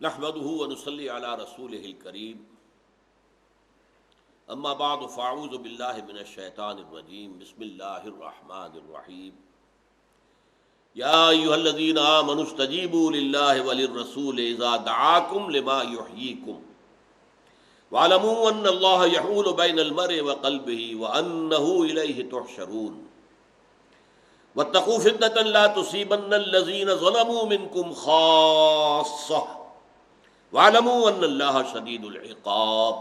نحمده ونصلي على رسوله الكريم اما بعد فاعوذ بالله من الشيطان الرجيم بسم الله الرحمن الرحيم يا ايها الذين امنوا استجيبوا لله وللرسول اذا دعاكم لما يحييكم واعلموا ان الله يحول بين المرء وقلبه وانه اليه تحشرون واتقوا فتنة لا تصيبن الذين ظلموا منكم خاصة واعلموا ان اللہ شدید العقاب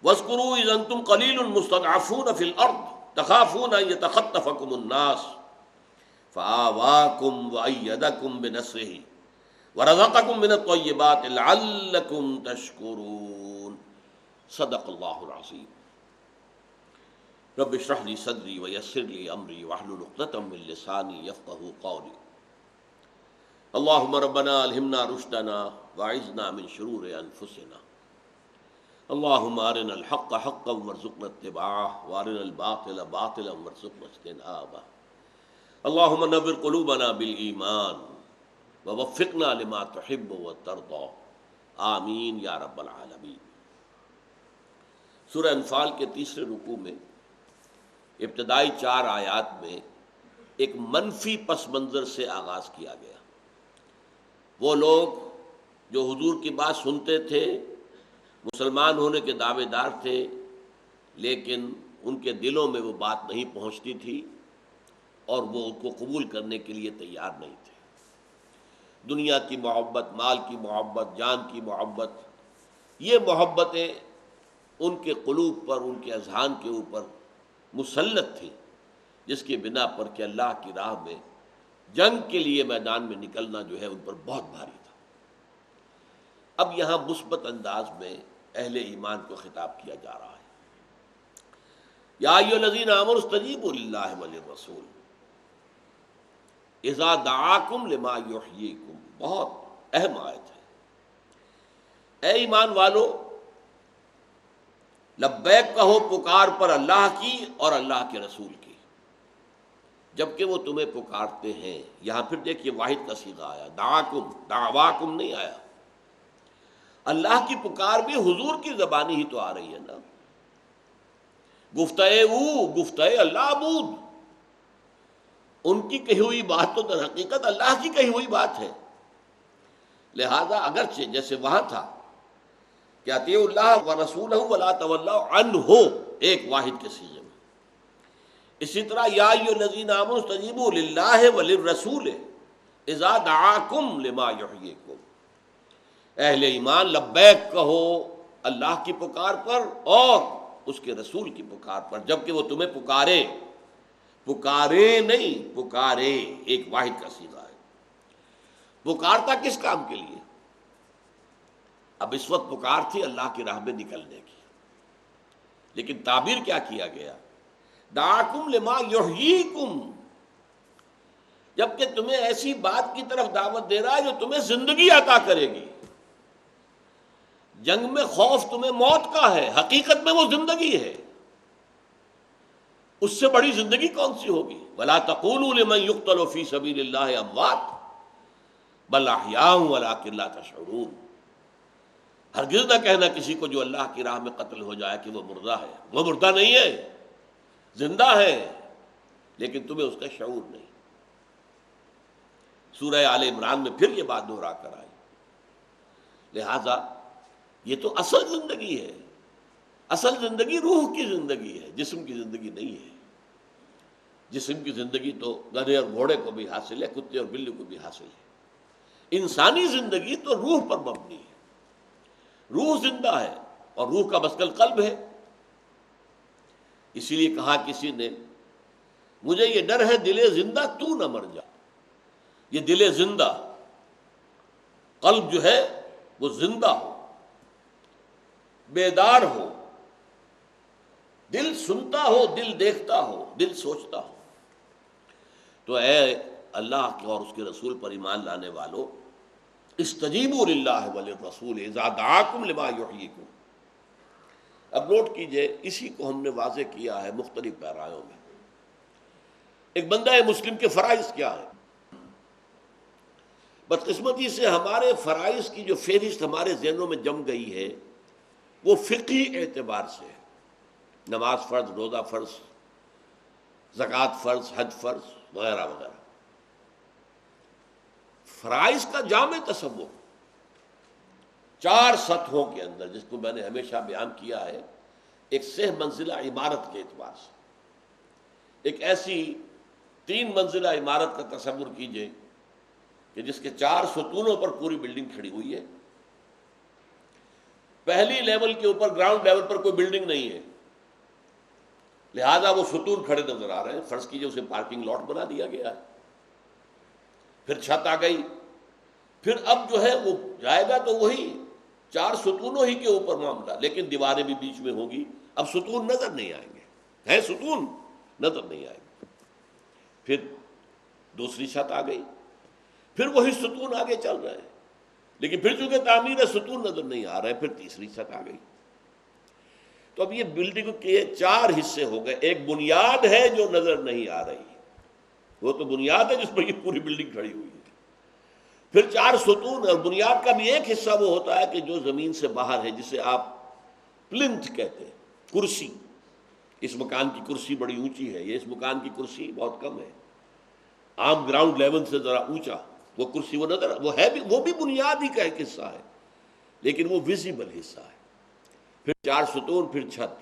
واذکروا اذ انتم قلیل مستضعفون فی الارض تخافون ان یتخطفکم الناس فآواکم وأیدکم بنصرہ ورزقکم من الطیبات لعلکم تشکرون صدق اللہ العظیم رب اشرح لی صدری ویسر لی امری واحلل عقدۃ من لسانی یفقہوا قولی اللہم ربنا الہمنا رشدنا واعذنا من شرور انفسنا اللہم ارنا الحق حقا وارزقنا اتباعہ وارنا الباطل باطلا وارزقنا اجتنابہ اللہم نور قلوبنا بالایمان ووفقنا لما تحب وترضى آمین یا رب العالمین۔ سورہ انفال کے تیسرے رکوع میں ابتدائی 4 آیات میں ایک منفی پس منظر سے آغاز کیا گیا۔ وہ لوگ جو حضور کی بات سنتے تھے، مسلمان ہونے کے دعوے دار تھے، لیکن ان کے دلوں میں وہ بات نہیں پہنچتی تھی اور وہ ان کو قبول کرنے کے لیے تیار نہیں تھے۔ دنیا کی محبت، مال کی محبت، جان کی محبت، یہ محبتیں ان کے قلوب پر، ان کے اذہان کے اوپر مسلط تھی، جس کی بنا پر کہ اللہ کی راہ میں جنگ کے لیے میدان میں نکلنا جو ہے ان پر بہت بھاری تھا۔ اب یہاں مثبت انداز میں اہل ایمان کو خطاب کیا جا رہا ہے۔ یا ایھا الذین آمنوا استجیبوا للہ وللرسول اذا دعاکم لما یحییکم، بہت اہم آیت ہے۔ اے ایمان والو، لبیک کہو پکار پر اللہ کی اور اللہ کے رسول کی، جبکہ وہ تمہیں پکارتے ہیں۔ یہاں پھر دیکھیے واحد کا صیغہ آیا، دعاکم، دعواکم نہیں آیا۔ اللہ کی پکار بھی حضور کی زبانی ہی تو آ رہی ہے نا، گفتہ او، گفتہ اللہ بود، ان کی کہی ہوئی بات تو در حقیقت اللہ کی کہی ہوئی بات ہے۔ لہذا اگرچہ جیسے وہاں تھا کہ اطیعوا اللہ ورسولہ ولا تولوا عنہ، ایک واحد کے صیغے میں، اسی طرح یا ایھا الذین آمنوا استجیبوا للہ وللرسول اذا دعاکم لما یحییکم، اہل ایمان لبیک کہو اللہ کی پکار پر اور اس کے رسول کی پکار پر، جبکہ وہ تمہیں پکارے، پکارے نہیں، پکارے، ایک واحد کا صیغہ ہے۔ پکارتا کس کام کے لیے؟ اب اس وقت پکار تھی اللہ کی راہ میں نکلنے کی، لیکن تعبیر کیا کیا گیا؟ دعاکم لما یحییکم، جبکہ تمہیں ایسی بات کی طرف دعوت دے رہا ہے جو تمہیں زندگی عطا کرے گی۔ جنگ میں خوف تمہیں موت کا ہے، حقیقت میں وہ زندگی ہے۔ اس سے بڑی زندگی کون سی ہوگی؟ وَلَا تَقُولُوا لِمَنْ يُقْتَلُ فِي سَبِيلِ اللَّهِ أَمْوَاتٌ بَلْ أَحْيَاءٌ وَلَٰكِن لَا تَشْعُرُونَ، ہرگز نہ کہنا کسی کو جو اللہ کی راہ میں قتل ہو جائے کہ وہ مردہ ہے، وہ مردہ نہیں ہے، زندہ ہے، لیکن تمہیں اس کا شعور نہیں۔ سورہ آل عمران میں پھر یہ بات دہرا کر آئی۔ لہذا یہ تو اصل زندگی ہے، اصل زندگی روح کی زندگی ہے، جسم کی زندگی نہیں ہے۔ جسم کی زندگی تو گدھے اور گھوڑے کو بھی حاصل ہے، کتے اور بلی کو بھی حاصل ہے۔ انسانی زندگی تو روح پر مبنی ہے، روح زندہ ہے اور روح کا مسکن قلب ہے۔ اسی لیے کہا کسی نے، مجھے یہ ڈر ہے دل زندہ تو نہ مر جا۔ یہ دل زندہ، قلب جو ہے وہ زندہ ہو، بیدار ہو، دل سنتا ہو، دل دیکھتا ہو، دل سوچتا ہو۔ تو اے اللہ کے اور اس کے رسول پر ایمان لانے والو، استجیبوا للہ وللرسول اذا دعاکم لما یحییکم۔ اب نوٹ کیجئے، اسی کو ہم نے واضح کیا ہے مختلف پیرایوں میں۔ ایک بندہ مسلم کے فرائض کیا ہے؟ بدقسمتی سے ہمارے فرائض کی جو فہرست ہمارے ذہنوں میں جم گئی ہے وہ فقہی اعتبار سے ہے۔ نماز فرض، روزہ فرض، زکوٰۃ فرض، حج فرض وغیرہ وغیرہ، فرائض کا جامع تصور 4 سطحوں کے اندر، جس کو میں نے ہمیشہ بیان کیا ہے، ایک سہ منزلہ عمارت کے اعتبار سے ایک ایسی 3 منزلہ عمارت کا تصور کیجئے کہ جس کے 4 ستونوں پر پوری بلڈنگ کھڑی ہوئی ہے۔ پہلی لیول کے اوپر، گراؤنڈ لیول پر کوئی بلڈنگ نہیں ہے، لہذا وہ ستون کھڑے نظر آ رہے ہیں، فرض کیجئے اسے پارکنگ لاٹ بنا دیا گیا ہے۔ پھر چھت آ گئی، پھر اب جو ہے وہ جائے گا تو وہی 4 ستونوں ہی کے اوپر معاملہ، لیکن دیواریں بھی بیچ میں ہوں گی، اب ستون نظر نہیں آئیں گے، ہے ستون نظر نہیں آئیں گے۔ پھر دوسری چھت آ گئی، پھر وہی ستون آگے چل رہے ہیں، لیکن پھر چونکہ تعمیر ہے ستون نظر نہیں آ رہا ہے، پھر تیسری چھت آ گئی۔ تو اب یہ بلڈنگ کے 4 حصے ہو گئے، ایک بنیاد ہے جو نظر نہیں آ رہی، وہ تو بنیاد ہے جس پر یہ پوری بلڈنگ کھڑی ہوئی ہے، پھر 4 ستون، اور بنیاد کا بھی ایک حصہ وہ ہوتا ہے کہ جو زمین سے باہر ہے، جسے آپ پلنتھ کہتے ہیں، کرسی۔ اس مکان کی کرسی بڑی اونچی ہے، یہ اس مکان کی کرسی بہت کم ہے، عام گراؤنڈ لیول سے ذرا اونچا وہ کرسی، وہ نظر وہ ہے بھی، وہ بھی بنیاد ہی کا ایک حصہ ہے، لیکن وہ ویزیبل حصہ ہے۔ پھر 4 ستون، پھر چھت،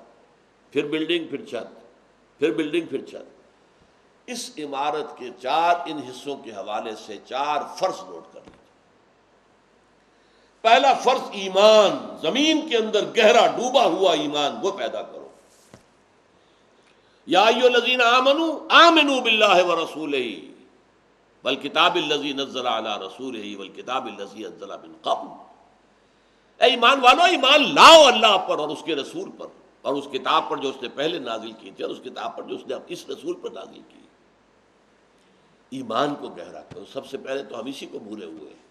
پھر بلڈنگ، پھر چھت، پھر بلڈنگ، پھر چھت۔ اس عمارت کے 4 ان حصوں کے حوالے سے 4 فرض نوٹ کر لیجیے۔ پہلا فرض ایمان، زمین کے اندر گہرا ڈوبا ہوا ایمان وہ پیدا کرو۔ یا ایھا الذین آمنوا آمنوا باللہ ورسولہ والکتاب الذی نزل علی رسولہ والکتاب الذی انزل من قبل۔ اے ایمان والو، ایمان لاؤ اللہ پر اور اس کے رسول پر، اور اس کتاب پر جو اس نے پہلے نازل کی تھی، اور اس کتاب پر جو اس نے اس رسول پر نازل کی۔ ایمان کو گہرا کرو۔ سب سے پہلے تو ہم اسی کو بھولے ہوئے ہیں۔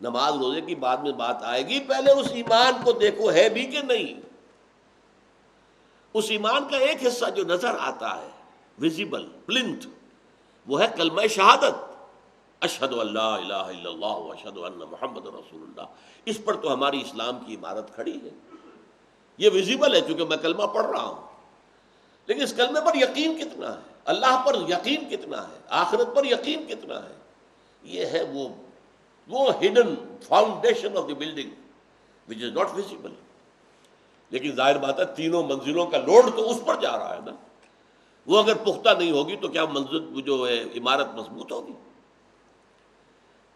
نماز روزے کی بعد میں بات آئے گی، پہلے اس ایمان کو دیکھو ہے بھی کہ نہیں۔ اس ایمان کا ایک حصہ جو نظر آتا ہے، ویزیبل پلنتھ، وہ ہے کلمہ شہادت، اشہد ان لا الہ الا اللہ واشہد ان محمد رسول اللہ۔ اس پر تو ہماری اسلام کی عمارت کھڑی ہے، یہ ویزیبل ہے چونکہ میں کلمہ پڑھ رہا ہوں، لیکن اس کلمے پر یقین کتنا ہے، اللہ پر یقین کتنا ہے، آخرت پر یقین کتنا ہے، یہ ہے وہ hidden foundation of the building which is not visible. لیکن ظاہر بات ہے تینوں منزلوں کا لوڈ تو اس پر جا رہا ہے نا، وہ اگر پختہ نہیں ہوگی تو کیا منزل جو ہے عمارت مضبوط ہوگی۔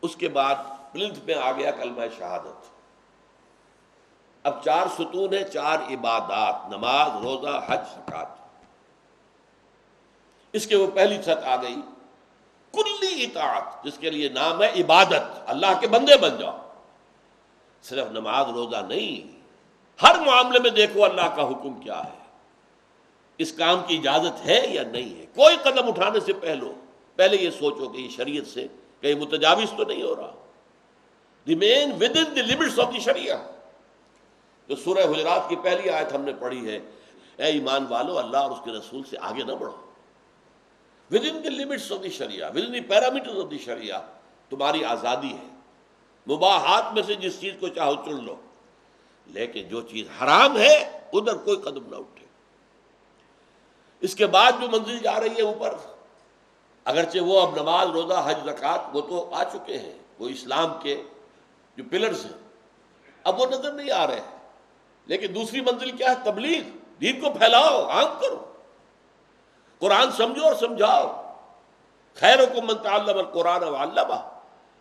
اس کے بعد پلنتھ میں آ گیا کلمہ شہادت۔ اب 4 ستون ہیں، 4 عبادات، نماز، روزہ، حج، زکوٰۃ۔ اس کے وہ پہلی چھت آ گئی کلی اطاعت، جس کے لیے نام ہے عبادت، اللہ کے بندے بن جاؤ۔ صرف نماز روزہ نہیں، ہر معاملے میں دیکھو اللہ کا حکم کیا ہے، اس کام کی اجازت ہے یا نہیں ہے۔ کوئی قدم اٹھانے سے پہلے یہ سوچو کہ یہ شریعت سے کہیں متجاوز تو نہیں ہو رہا۔ Remain with in the limits of the شریعہ۔ جو سورہ حجرات کی پہلی آیت ہم نے پڑھی ہے، اے ایمان والو، اللہ اور اس کے رسول سے آگے نہ بڑھو، with in the limits of the شریعہ، with in the parameters of the شریعہ۔ تمہاری آزادی ہے، مباحات میں سے جس چیز کو چاہو چن لو، لیکن جو چیز حرام ہے ادھر کوئی قدم نہ اٹھے۔ اس کے بعد جو منزل جا رہی ہے اوپر، اگرچہ وہ اب نماز، روزہ، حج، زکوٰۃ وہ تو آ چکے ہیں، وہ اسلام کے جو پلرز ہیں، اب وہ نظر نہیں آ رہے ہیں، لیکن دوسری منزل کیا ہے؟ تبلیغ، دین کو پھیلاؤ، عام کرو، قرآن سمجھو اور سمجھاؤ۔ خیرکم من تعلم القرآن وعلمہ،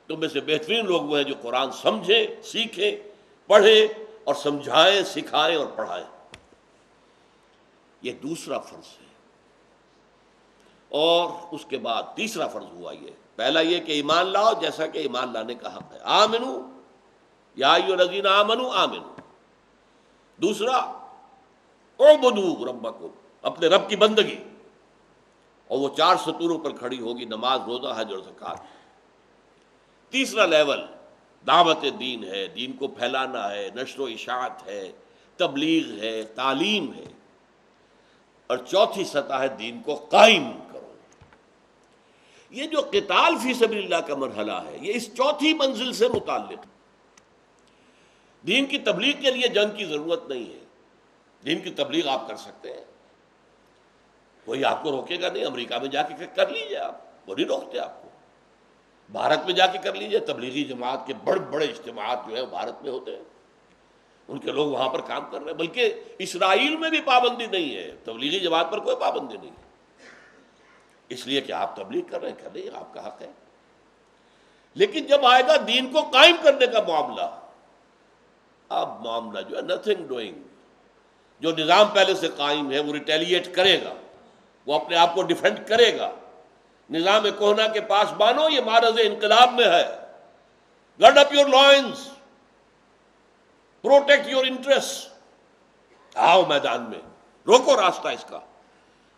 تم میں سے بہترین لوگ وہ ہیں جو قرآن سمجھیں، سیکھیں، پڑھیں اور سمجھائیں، سکھائیں اور پڑھائیں۔ یہ دوسرا فرض ہے۔ اور اس کے بعد تیسرا فرض ہوا یہ، پہلا یہ کہ ایمان لاؤ جیسا کہ ایمان لانے کا حق ہے، آمنو یا ایھا الذین آمنوا آمنو۔ دوسرا اعبدوا ربکم، اپنے رب کی بندگی، اور وہ 4 ستونوں پر کھڑی ہوگی، نماز، روزہ، حج اور زکوٰۃ۔ تیسرا لیول دعوت دین ہے، دین کو پھیلانا ہے، نشر و اشاعت ہے، تبلیغ ہے، تعلیم ہے۔ اور چوتھی سطح ہے دین کو قائم کرو۔ یہ جو قتال فی سبیل اللہ کا مرحلہ ہے یہ اس چوتھی منزل سے متعلق ہے۔ دین کی تبلیغ کے لیے جنگ کی ضرورت نہیں ہے، دین کی تبلیغ آپ کر سکتے ہیں، کوئی آپ کو روکے گا نہیں۔ امریکہ میں جا کے کر لیجیے، آپ وہ نہیں روکتے آپ کو، بھارت میں جا کے کر لیجیے، تبلیغی جماعت کے بڑے بڑے اجتماعات جو ہیں بھارت میں ہوتے ہیں، ان کے لوگ وہاں پر کام کر رہے ہیں، بلکہ اسرائیل میں بھی پابندی نہیں ہے، تبلیغی جماعت پر کوئی پابندی نہیں ہے، اس لیے کہ آپ تبلیغ کر رہے ہیں، کر رہے ہیں، آپ کا حق ہے۔ لیکن جب آئے گا دین کو قائم کرنے کا معاملہ، اب معاملہ جو ہے نتھنگ ڈوئنگ، جو نظام پہلے سے قائم ہے وہ ریٹیلیٹ کرے گا، وہ اپنے آپ کو ڈیفینڈ کرے گا۔ نظام کوہنا کے پاس بانو یہ معرض انقلاب میں ہے، guard up your lines, protect your interest, آؤ میدان میں، روکو راستہ اس کا۔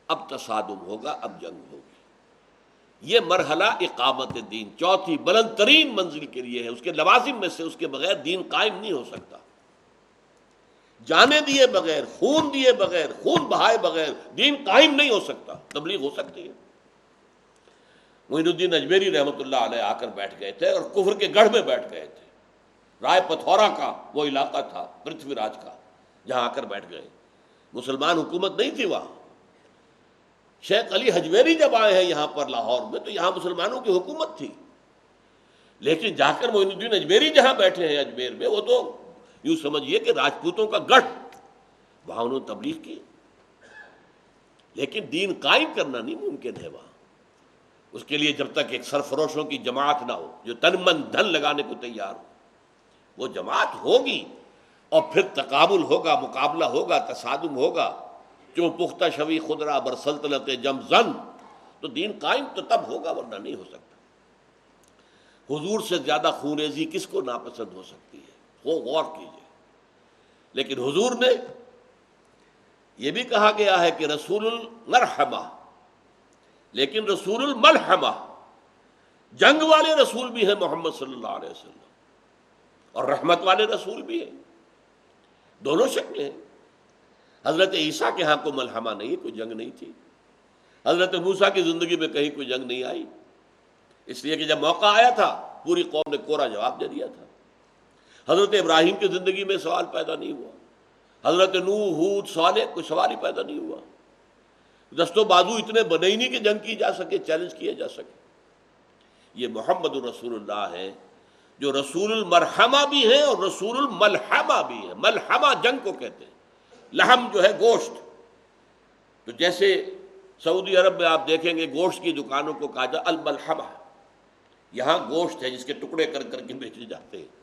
اب تصادم ہوگا، اب جنگ ہوگی۔ یہ مرحلہ اقامت دین چوتھی بلند ترین منزل کے لیے ہے، اس کے لوازم میں سے اس کے بغیر دین قائم نہیں ہو سکتا۔ جانے دیے بغیر، خون دیے بغیر، خون بہائے بغیر دین قائم نہیں ہو سکتا۔ تبلیغ ہو سکتی ہے۔ معین الدین اجمیری رحمۃ اللہ علیہ آ کر بیٹھ گئے تھے اور کفر کے گڑھ میں بیٹھ گئے تھے، رائے پتھورا کا وہ علاقہ تھا پرتھوی راج کا، جہاں آ کر بیٹھ گئے۔ مسلمان حکومت نہیں تھی وہاں۔ شیخ علی حجویری جب آئے ہیں یہاں پر لاہور میں تو یہاں مسلمانوں کی حکومت تھی، لیکن جا کر معین الدین اجمیری جہاں بیٹھے ہیں اجمیر میں، وہ تو یوں سمجھیے کہ راجپوتوں کا گڑھ، وہاں انہوں نے تبلیغ کی، لیکن دین قائم کرنا نہیں ممکن ہے وہاں۔ اس کے لیے جب تک ایک سرفروشوں کی جماعت نہ ہو جو تن من دھن لگانے کو تیار ہو، وہ جماعت ہوگی اور پھر تقابل ہوگا، مقابلہ ہوگا، تصادم ہوگا۔ جو پختہ شوی خدرہ بر سلطنت جم زن، تو دین قائم تو تب ہوگا، ورنہ نہیں ہو سکتا۔ حضور سے زیادہ خونریزی کس کو ناپسند ہو سکتی ہے؟ وہ غور کیجیے۔ لیکن حضور نے یہ بھی کہا گیا ہے کہ رسول المرحمہ، لیکن رسول الملحمہ، جنگ والے رسول بھی ہیں محمد صلی اللہ علیہ وسلم، اور رحمت والے رسول بھی ہیں، دونوں شکلیں ہیں۔ حضرت عیسیٰ کے ہاں کوئی ملحمہ نہیں، کوئی جنگ نہیں تھی۔ حضرت موسیٰ کی زندگی میں کہیں کوئی جنگ نہیں آئی، اس لیے کہ جب موقع آیا تھا پوری قوم نے کوڑا جواب دے دیا تھا۔ حضرت ابراہیم کی زندگی میں سوال پیدا نہیں ہوا، حضرت نوح، ہود، صالح، کوئی سوال ہی پیدا نہیں ہوا۔ دست و بازو اتنے بنے ہی نہیں کہ جنگ کی جا سکے، چیلنج کیے جا سکے۔ یہ محمد الرسول اللہ ہے جو رسول المرحمہ بھی ہیں اور رسول الملحمہ بھی ہیں۔ ملحمہ جنگ کو کہتے ہیں، لحم جو ہے گوشت، تو جیسے سعودی عرب میں آپ دیکھیں گے گوشت کی دکانوں کو کہا جاتا الملحمہ، یہاں گوشت ہے جس کے ٹکڑے کر کر کے بیچے جاتے ہیں۔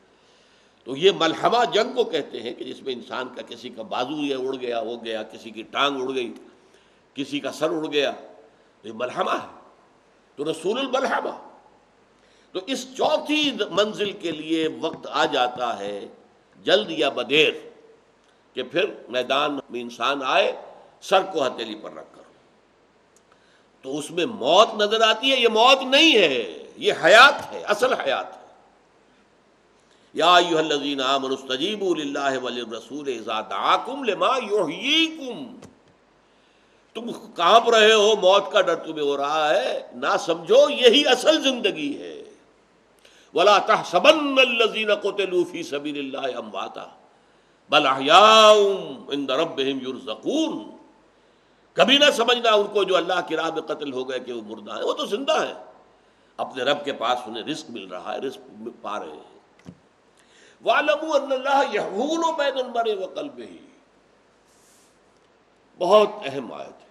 تو یہ ملحمہ جنگ کو کہتے ہیں کہ جس میں انسان کا کسی کا بازو یہ اڑ گیا ہو گیا، کسی کی ٹانگ اڑ گئی، کسی کا سر اڑ گیا، تو یہ ملحمہ ہے۔ تو رسول الملحمہ، تو اس چوتھی منزل کے لیے وقت آ جاتا ہے جلد یا بدیر کہ پھر میدان میں انسان آئے سر کو ہتھیلی پر رکھ کر، تو اس میں موت نظر آتی ہے۔ یہ موت نہیں ہے، یہ حیات ہے، اصل حیات ہے۔ یا ایھا الذین آمنوا استجیبوا للہ وللرسول اذا دعاکم لما یحییکم۔ تم کانپ رہے ہو، موت کا ڈر تمہیں ہو رہا ہے، نہ سمجھو یہی اصل زندگی ہے۔ ولا تحسبن الذین قتلوا فی سبیل اللہ امواتا بل احیاء عند ربہم یرزقون۔ کبھی نہ سمجھنا ان کو جو اللہ کی راہ میں قتل ہو گئے کہ وہ مردہ ہیں، وہ تو زندہ ہیں، اپنے رب کے پاس انہیں رزق مل رہا ہے، رزق پا رہے ہیں۔ وَاعْلَمُوا أَنَّ اللَّهَ يَحُولُ بَيْنَ الْمَرْءِ وَقَلْبِهِ، بہت اہم آیت ہے۔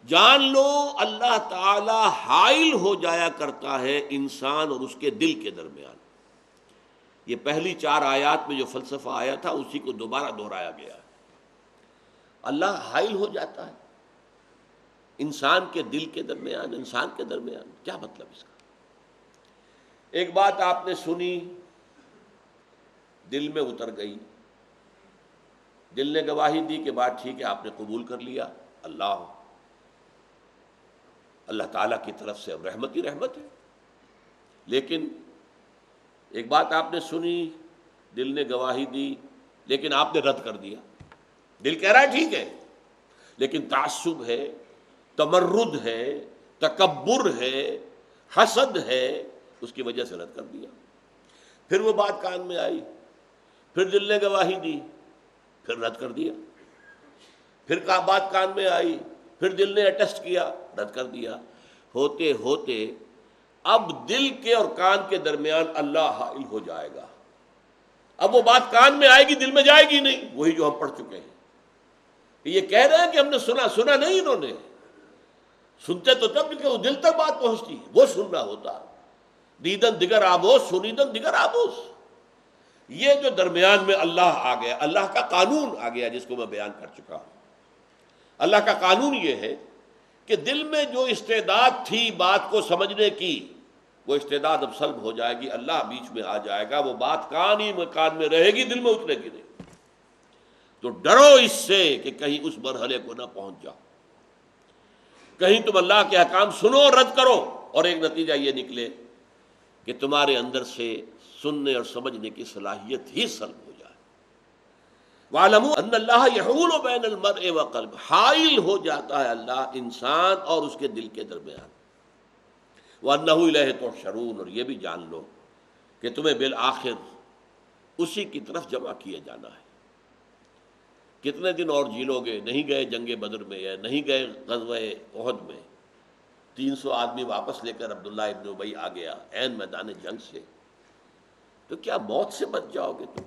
جان لو اللہ تعالی حائل ہو جایا کرتا ہے انسان اور اس کے دل کے درمیان۔ یہ پہلی 4 آیات میں جو فلسفہ آیا تھا اسی کو دوبارہ دہرایا گیا ہے۔ اللہ حائل ہو جاتا ہے انسان کے دل کے درمیان، انسان کے درمیان۔ کیا مطلب اس کا؟ ایک بات آپ نے سنی، دل میں اتر گئی، دل نے گواہی دی کہ بات ٹھیک ہے، آپ نے قبول کر لیا، اللہ تعالیٰ کی طرف سے اب رحمت ہی رحمت ہے۔ لیکن ایک بات آپ نے سنی، دل نے گواہی دی، لیکن آپ نے رد کر دیا۔ دل کہہ رہا ہے ٹھیک ہے، لیکن تعصب ہے، تمرد ہے، تکبر ہے، حسد ہے، اس کی وجہ سے رد کر دیا۔ پھر وہ بات کان میں آئی، پھر دل نے گواہی دی، پھر رد کر دیا۔ پھر بات کان میں آئی، پھر دل نے اٹیسٹ کیا، رد کر دیا۔ ہوتے ہوتے اب دل کے اور کان کے درمیان اللہ حائل ہو جائے گا۔ اب وہ بات کان میں آئے گی، دل میں جائے گی نہیں، وہی جو ہم پڑھ چکے ہیں۔ یہ کہہ رہے ہیں کہ ہم نے سنا نہیں، انہوں نے سنتے تو تب کہ وہ دل تک بات پہنچتی، وہ سننا ہوتا۔ دیدن دیگر آبوس، سنیدن دیگر آبوس۔ یہ جو درمیان میں اللہ آ گیا، اللہ کا قانون آ گیا، جس کو میں بیان کر چکا ہوں۔ اللہ کا قانون یہ ہے کہ دل میں جو استعداد تھی بات کو سمجھنے کی، وہ استعداد اب سلب ہو جائے گی، اللہ بیچ میں آ جائے گا، وہ بات کان میں رہے گی، دل میں اترے گی نہیں۔ تو ڈرو اس سے کہ کہیں اس مرحلے کو نہ پہنچ جاؤ، کہیں تم اللہ کے احکام سنو اور رد کرو، اور ایک نتیجہ یہ نکلے کہ تمہارے اندر سے سننے اور سمجھنے کی صلاحیت ہی سلب ہو جائے۔ وَاعْلَمُوا أَنَّ اللَّهَ يَحُولُ بَيْنَ الْمَرْءِ وَقَلْبِهِ، حائل ہو جاتا ہے اللہ انسان اور اس کے دل کے درمیان۔ وَأَنَّهُ إِلَيْهِ تُحْشَرُونَ، اور یہ بھی جان لو کہ تمہیں بالآخر اسی کی طرف جمع کیے جانا ہے۔ کتنے دن اور جی لو گے؟ نہیں گئے جنگ بدر میں، یا نہیں گئے غزوہ احد میں، 300 آدمی واپس لے کر عبداللہ ابن ابی آ گیا عین میدان جنگ سے، تو کیا موت سے بچ جاؤ گے تم؟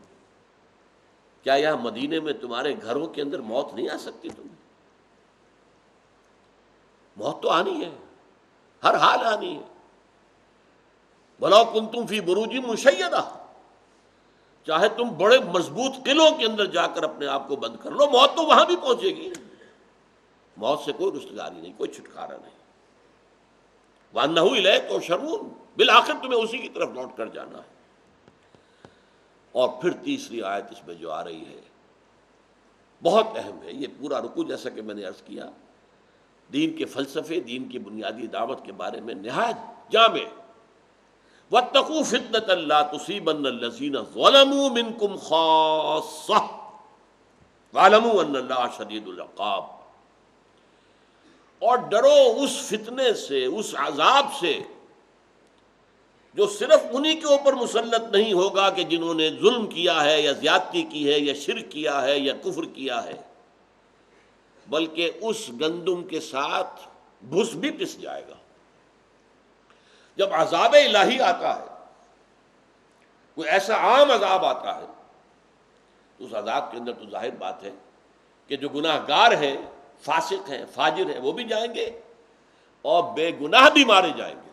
کیا یہاں مدینے میں تمہارے گھروں کے اندر موت نہیں آ سکتی تمہیں؟ موت تو آنی ہے، ہر حال آنی ہے۔ وَلَوْ كُنْتُمْ فِي بُرُوجٍ مُشَيَّدَةٍ، چاہے تم بڑے مضبوط قلعوں کے اندر جا کر اپنے آپ کو بند کر لو، موت تو وہاں بھی پہنچے گی۔ موت سے کوئی رستگاری نہیں، کوئی چھٹکارا نہیں۔ وَأَنَّهُ إِلَيْهِ تُحْشَرُونَ، بالآخر تمہیں اسی کی طرف لوٹ کر جانا ہے۔ اور پھر تیسری آیت اس میں جو آ رہی ہے بہت اہم ہے۔ یہ پورا رکوع جیسا کہ میں نے عرض کیا دین کے فلسفے، دین کی بنیادی دعوت کے بارے میں نہایت جامع۔ وَاتَّقُوا فِتْنَةً لَا تُصِيبَنَّ الَّذِينَ ظَلَمُوا مِنْكُمْ خَاصَّةً وَاعْلَمُوا أَنَّ اللَّهَ شَدِيدُ الْعِقَابِ، اور ڈرو اس فتنے سے، اس عذاب سے جو صرف انہی کے اوپر مسلط نہیں ہوگا کہ جنہوں نے ظلم کیا ہے یا زیادتی کی ہے یا شرک کیا ہے یا کفر کیا ہے، بلکہ اس گندم کے ساتھ بھس بھی پس جائے گا۔ جب عذاب الہی آتا ہے، کوئی ایسا عام عذاب آتا ہے، تو اس عذاب کے اندر تو ظاہر بات ہے کہ جو گناہ گار ہیں، فاسق ہیں، فاجر ہیں، وہ بھی جائیں گے اور بے گناہ بھی مارے جائیں گے۔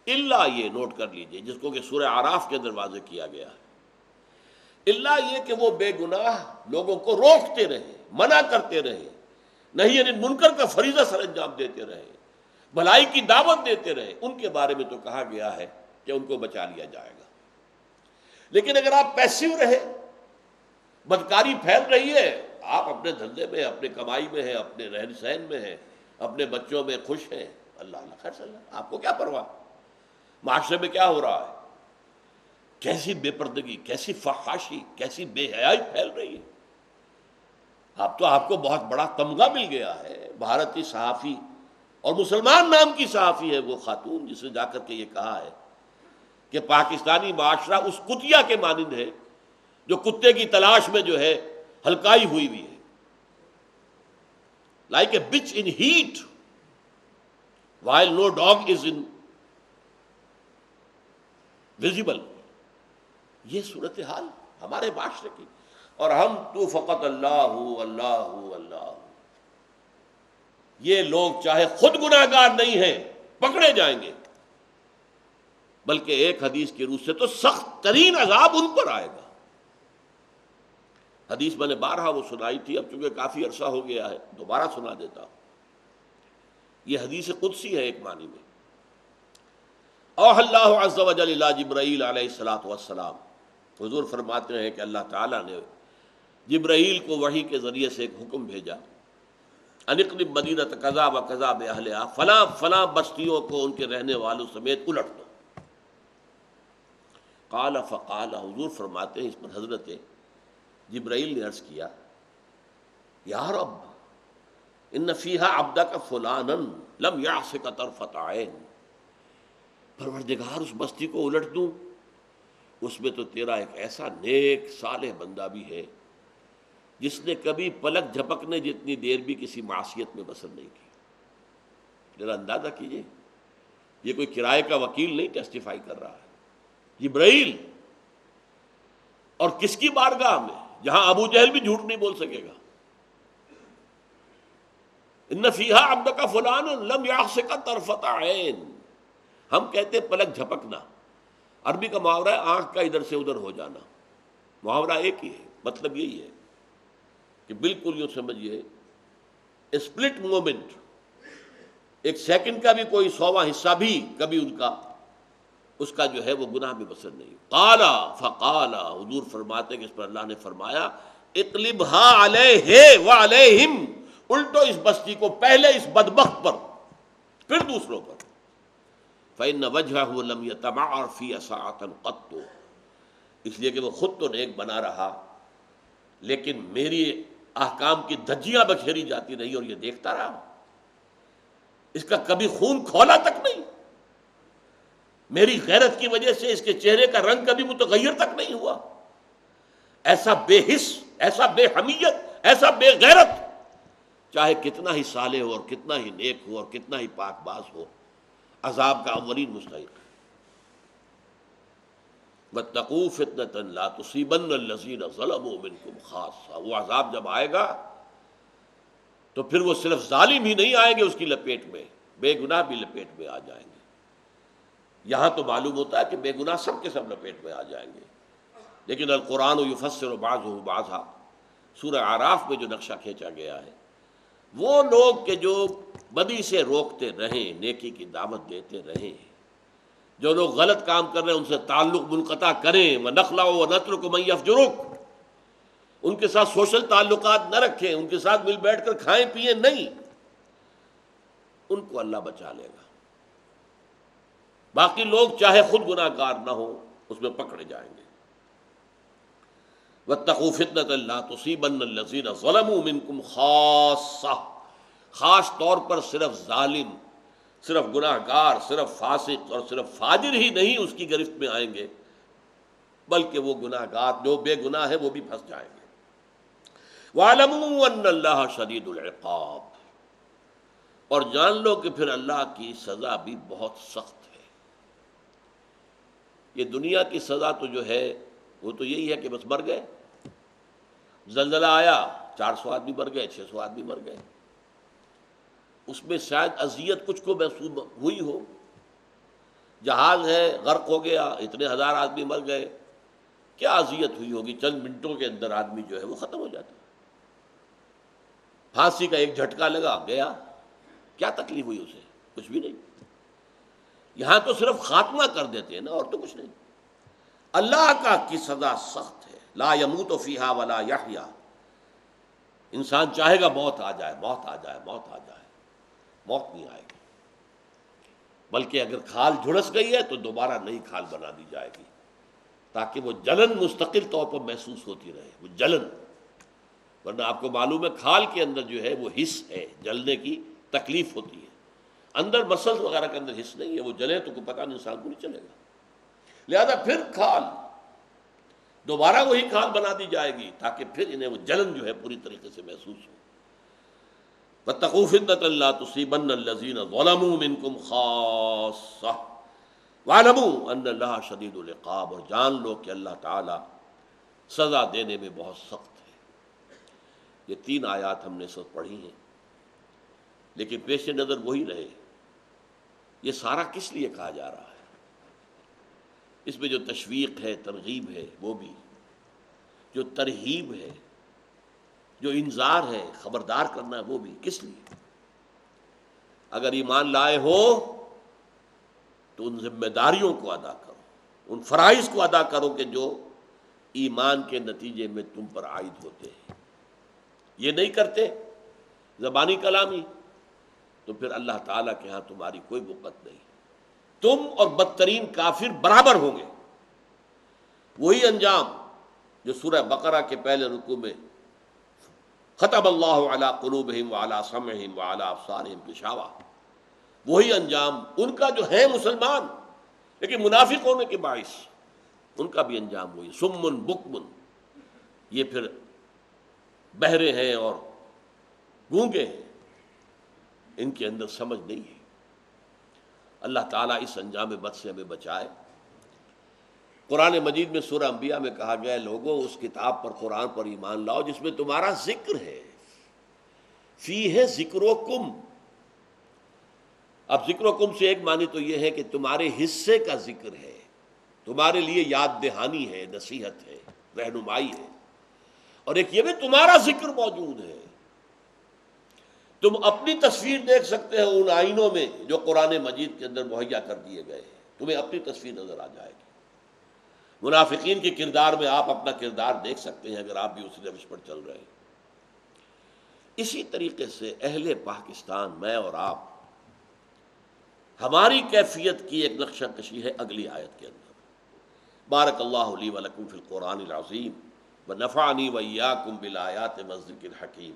اللہ یہ نوٹ کر لیجئے، جس کو کہ سورہ اعراف کے اندر واضح کیا گیا ہے، اللہ یہ کہ وہ بے گناہ لوگوں کو روکتے رہے، منع کرتے رہے، نہیں یعنی منکر کا فریضہ سر انجام دیتے رہے، بھلائی کی دعوت دیتے رہے، ان کے بارے میں تو کہا گیا ہے کہ ان کو بچا لیا جائے گا۔ لیکن اگر آپ پیسیو رہے، بدکاری پھیل رہی ہے، آپ اپنے دھندے میں، اپنے کمائی میں ہیں، اپنے رہن سہن میں ہیں، اپنے بچوں میں خوش ہیں، اللہ اللہ خیر صلی اللہ، آپ کو کیا پرواہ؟ معاشرے میں کیا ہو رہا ہے، کیسی بے پردگی، کیسی فحاشی، کیسی بے حیائی پھیل رہی ہے۔ آپ کو بہت بڑا تمغہ مل گیا ہے، بھارتی صحافی اور مسلمان نام کی صحافی ہے وہ خاتون، جس نے جا کر کے یہ کہا ہے کہ پاکستانی معاشرہ اس کتیا کے مانند ہے جو کتے کی تلاش میں جو ہے ہلکائی ہوئی ہے، like a bitch in heat while no dog is in visible۔ یہ صورتحال ہمارے معاشرے کی، اور ہم تو فقط اللہ اللہ اللہ، یہ لوگ چاہے خود گناہ گار نہیں ہیں پکڑے جائیں گے، بلکہ ایک حدیث کی روح سے تو سخت ترین عذاب ان پر آئے گا۔ حدیث میں نے بارہا وہ سنائی تھی، اب چونکہ کافی عرصہ ہو گیا ہے دوبارہ سنا دیتا ہوں۔ یہ حدیث قدسی ہے ایک معنی میں۔ اوحی اللہ عز وجل الی جبرائیل علیہ الصلوۃ والسلام، حضور فرماتے ہیں کہ اللہ تعالیٰ نے جبرائیل کو وحی کے ذریعے سے ایک حکم بھیجا، ان اقلب مدینہ کذا و کذا باہلھا، فلاں فلاں بستیوں کو ان کے رہنے والوں سمیت الٹ دو۔ قال فقال، حضور فرماتے ہیں اس پر حضرت جبرائیل نے عرض کیا، یا رب ان فیہا عبدک فلانا لم یعصک طرفۃ عین، پروردگار اس بستی کو الٹ دوں، اس میں تو تیرا ایک ایسا نیک صالح بندہ بھی ہے جس نے کبھی پلک جھپکنے جتنی دیر بھی کسی معصیت میں بسر نہیں کی۔ ذرا اندازہ کیجئے، یہ کوئی کرائے کا وکیل نہیں ٹیسٹیفائی کر رہا ہے، جبرائیل، اور کس کی بارگاہ میں، جہاں ابو جہل بھی جھوٹ نہیں بول سکے گا۔ ان فیہا عبدک فلانا لم یعصک طرفۃ عین، ہم کہتے ہیں پلک جھپکنا، عربی کا محاورہ ہے آنکھ کا ادھر سے ادھر ہو جانا، محاورہ ایک ہی ہے، مطلب یہی ہے کہ بالکل یوں سمجھیے اسپلٹ مومنٹ، ایک سیکنڈ کا بھی کوئی 100واں حصہ بھی کبھی ان کا اس کا جو ہے وہ گناہ میں بسر نہیں۔ قال فقال، حضور فرماتے کہ اس پر اللہ نے فرمایا اقلبها علیہ وعلیہم، الٹو اس بستی کو پہلے اس بدبخت پر پھر دوسروں پر۔ فإن وجهه لم يتمعر في ساعة قط، اس لیے کہ وہ خود تو نیک بنا رہا لیکن میری احکام کی دھجیاں بکھیری جاتی رہی اور یہ دیکھتا رہا، اس کا کبھی خون کھولا تک نہیں، میری غیرت کی وجہ سے اس کے چہرے کا رنگ کبھی متغیر تک نہیں ہوا۔ ایسا بے حس، ایسا بے حمیت، ایسا بے غیرت، چاہے کتنا ہی صالح ہو اور کتنا ہی نیک ہو اور کتنا ہی پاک باز ہو، عذاب کا اولین مستحق۔ واتقوا فتنة لا تصيبن الذين ظلموا منكم خاصة، وہ عذاب جب آئے گا تو پھر وہ صرف ظالم ہی نہیں آئیں گے اس کی لپیٹ میں، بے گناہ بھی لپیٹ میں آ جائیں گے۔ یہاں تو معلوم ہوتا ہے کہ بے گناہ سب کے سب لپیٹ میں آ جائیں گے، لیکن القرآن یفسر بعضہ بعضا، سورہ اعراف میں جو نقشہ کھینچا گیا ہے، وہ لوگ کہ جو بدی سے روکتے رہیں، نیکی کی دعوت دیتے رہیں، جو لوگ غلط کام کر رہے ہیں ان سے تعلق منقطع کریں، وَنَخْلَعُ وَنَتْرُكُ مَن يَفْجُرُكُ، ان کے ساتھ سوشل تعلقات نہ رکھیں، ان کے ساتھ مل بیٹھ کر کھائیں پیئیں نہیں، ان کو اللہ بچا لے گا۔ باقی لوگ چاہے خود گناہ گار نہ ہو اس میں پکڑے جائیں گے۔ وَاتَّقُوا فِتْنَةً لَا تُصِيبَنَّ الَّذِينَ ظَلَمُوا مِنكُمْ خَاصَّةً، خاص طور پر صرف ظالم، صرف گناہ گار، صرف فاسق اور صرف فاجر ہی نہیں اس کی گرفت میں آئیں گے، بلکہ وہ گناہ گار جو بے گناہ ہے وہ بھی پھنس جائیں گے۔ وَاعْلَمُوا أَنَّ اللَّهَ شَدِيدُ الْعِقَابِ، اور جان لو کہ پھر اللہ کی سزا بھی بہت سخت ہے۔ یہ دنیا کی سزا تو جو ہے وہ تو یہی ہے کہ بس مر گئے، زلزلہ آیا 400 آدمی مر گئے، 600 آدمی مر گئے، اس میں شاید اذیت کچھ کو محسوس ہوئی ہو، جہاز ہے غرق ہو گیا، اتنے ہزار آدمی مر گئے، کیا اذیت ہوئی ہوگی، چند منٹوں کے اندر آدمی جو ہے وہ ختم ہو جاتا ہے، پھانسی کا ایک جھٹکا لگا گیا، کیا تکلیف ہوئی اسے، کچھ بھی نہیں۔ یہاں تو صرف خاتمہ کر دیتے ہیں نا، اور تو کچھ نہیں۔ اللہ کا کی سزا سخت ہے، لا یموت فیہا ولا یحیا، انسان چاہے گا موت آ جائے، موت آ جائے، موت آ جائے، موت نہیں آئے گی، بلکہ اگر کھال جھڑس گئی ہے تو دوبارہ نئی کھال بنا دی جائے گی، تاکہ وہ جلن مستقل طور پر محسوس ہوتی رہے، وہ جلن، ورنہ آپ کو معلوم ہے کھال کے اندر جو ہے وہ حس ہے، جلنے کی تکلیف ہوتی ہے، اندر مسلز وغیرہ کے اندر حس نہیں ہے، وہ جلے تو کوئی پتہ نہیں انسان کو نہیں چلے گا، لہذا پھر کھال دوبارہ وہی کھال بنا دی جائے گی تاکہ پھر انہیں وہ جلن جو ہے پوری طریقے سے محسوس ہو۔ وَاتَّقُوا فِتْنَةً لَا تُصِيبَنَّ الَّذِينَ ظَلَمُوا مِنكُمْ خَاصَّةً وَاعْلَمُوا أَنَّ اللَّهَ شَدِيدُ الْعِقَابِ، اور جان لو کہ اللہ تعالی سزا دینے میں بہت سخت ہے۔ یہ 3 آیات ہم نے سب پڑھی ہیں، لیکن پیش نظر وہی رہے، یہ سارا کس لیے کہا جا رہا ہے؟ اس میں جو تشویق ہے، ترغیب ہے وہ بھی، جو ترہیب ہے، جو انذار ہے، خبردار کرنا ہے وہ بھی، کس لیے؟ اگر ایمان لائے ہو تو ان ذمہ داریوں کو ادا کرو، ان فرائض کو ادا کرو کہ جو ایمان کے نتیجے میں تم پر عائد ہوتے ہیں۔ یہ نہیں کرتے زبانی کلامی تو پھر اللہ تعالیٰ کے ہاں تمہاری کوئی وقت نہیں، تم اور بدترین کافر برابر ہوں گے۔ وہی انجام جو سورہ بقرہ کے پہلے رکوع میں ختم اللہ علی قلوبہم وعلی سمعہم وعلی ابصارہم غشاوہ، وہی انجام ان کا جو ہے مسلمان لیکن منافق ہونے کے باعث ان کا بھی انجام وہی، سمن بکمن، یہ پھر بہرے ہیں اور گونگے ہیں، ان کے اندر سمجھ نہیں ہے۔ اللہ تعالیٰ اس انجام بد سے ہمیں بچائے۔ قرآن مجید میں سورہ انبیاء میں کہا گیا ہے لوگوں اس کتاب پر، قرآن پر ایمان لاؤ جس میں تمہارا ذکر ہے، فیہ ذکرکم۔ اب ذکرکم سے ایک معنی تو یہ ہے کہ تمہارے حصے کا ذکر ہے، تمہارے لیے یاد دہانی ہے، نصیحت ہے، رہنمائی ہے، اور ایک یہ بھی تمہارا ذکر موجود ہے۔ تم اپنی تصویر دیکھ سکتے ہو ان آئینوں میں جو قرآن مجید کے اندر مہیا کر دیے گئے ہیں، تمہیں اپنی تصویر نظر آ جائے گی۔ منافقین کے کردار میں آپ اپنا کردار دیکھ سکتے ہیں اگر آپ بھی اسی روش پر چل رہے ہیں۔ اسی طریقے سے اہل پاکستان، میں اور آپ، ہماری کیفیت کی ایک نقشہ کشی ہے اگلی آیت کے اندر۔ بارک اللہ لی ولکم فی القرآن العظیم ونفعنی وإیاکم بالآیات والذکر الحکیم۔